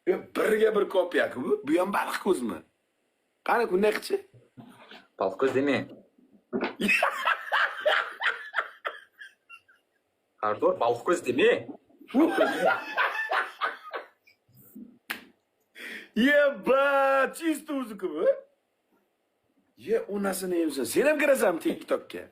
Birga bir kopya-ku bu. Bu ham baliq ko'zmi? Qani bunday qilchi? Baliq ko'z demang. Ardor, baliq ko'z demang. Yeba, чисто o'zi-ku bu. Ye, onasini yemsa, sen ham kirasanmi TikTokka?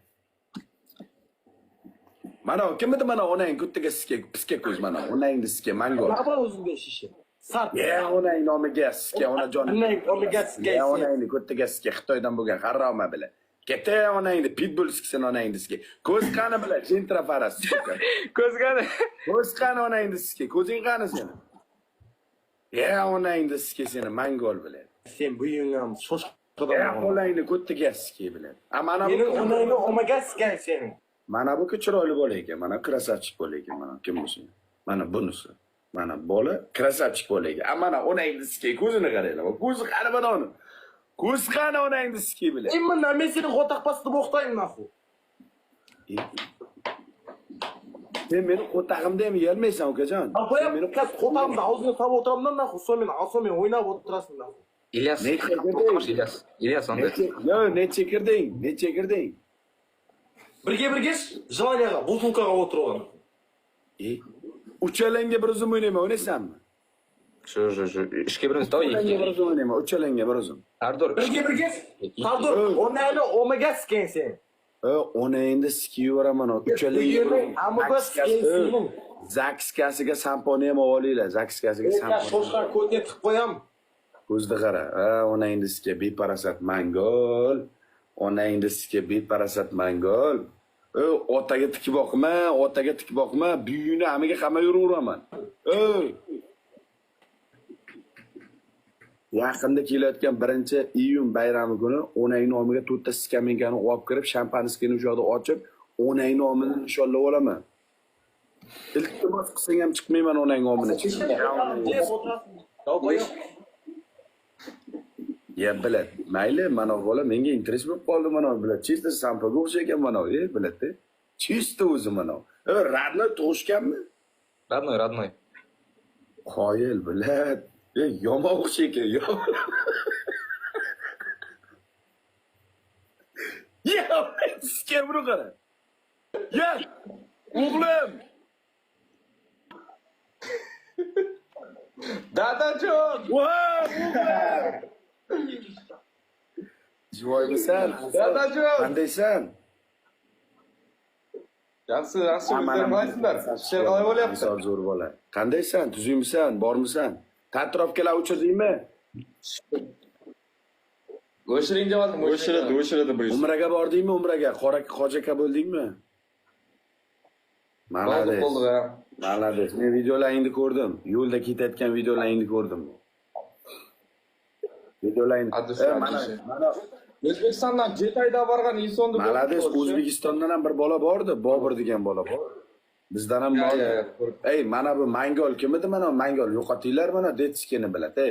Mana kimdi mana onang kuttiga piska ko'z mana. Onangni siska mango. Nima o'zingga shishi? Sart. Ya onang nomiga siska, ona jon. Onang nomiga siska. Ya onangni kuttiga siska Xitoydan bo'lgan harroma bilan. Keta onangni pitbull siksin onangni siska. Ko'z qani bilan jentra faras siska. Ko'z qani? Ko'z qani onangni siska. Ko'zing qani seni? Ya onangni siska seni mangol bilan. Sen buying ham shoshqadan. Ya onangni kuttiga siska bilan. Mana bu Mening onangni omaga sikan sening. mana bu chiroyli bola ekan, mana krasavchik bola ekan, mana kim bo'lsa. Mana bunisi. Mana bola krasavchik bola ekan. Mana onangni siska ko'zini qaranglar. Ko'zi qani mana uni. Ko'z qani onangni siska bilan. Именно men seni qo'taqpasda o'qitayman naxu. Sen meni qo'tag'imda ham yeyolmaysan, ukajon. Sen meni qo'tag'imda og'zini tavib o'tiraman naxu. So'ng meni asomay o'ynab o'tirasan naxu. İlyas. İlyas onda. Yo, necha kirding? Necha kirding? Birga Jilaniyaga, butulkaga o'tirgan. Uchalanga bir o'zim o'ynayman, o'ynaysanmi? Shu. Ishga birimiz doim. Uchalanga bir o'zim o'ynayman, uchalanga bir o'zim. Ardor. Birga. Ardor, onangni omaga sikan sen. Onangni sikib yuboraman, uchalanga. Omaga sikan. Zakskasiga samponi ham olinglar, zakskasiga samponi. Shoshqa ko'tga tiqib qo'yam. Ko'zda qara. Onangni sikib beparasat mangol. Onangni sikib beparasat mangol. Otaga tikib boqma, buyini hamiga qamab yuraveraman. Yaqinda kelayotgan 1-iyun bayrami kuni onang nomiga 4 ta skamenkani olib kirib, shampanskini o'sha yerda ochib, onang nomini nishonlab olaman. Iltimos qilsang ham chiqmayman onang nomini. Ya bilad, mayli, mana bola menga interes bo'lib qoldi mana bilad. Chista sampaga o'xshagan mana, biladi. Chista o'zi mana. Radnoy tug'ishganmi? Radnoy. Qoyil bilad. Yomon o'xshagan, yo. Ya, sizga buni qara. Ya, o'g'lim. Dadajon. Voy, o'g'lim. Jivoymisan? Dadajon. Qandaysan? Yaxshi, o'zlaringizlar. Ishlar qalay bo'lyapti? Zo'r bola. Qandaysan? Tuzingmisan? Bormisan? Tatrofkalar uchirdingmi? O'shiring javodim, o'shiradi bu ish. Umraga bordingmi? Umraga qoji aka bo'ldingmi? Malades. Malades. Men videolaringni ko'rdim. Yo'lda ketayotgan videolaringni ko'rdim. Mana O'zbekistondan 7 oyda borgan insonni Malades, O'zbekistondan ham bir bola bordi, Bobur degan bola bor. Bizdan ham bor. Ey, mana bu mangol kim edi? Mana mangol yo'qotinglar mana detskini biladi.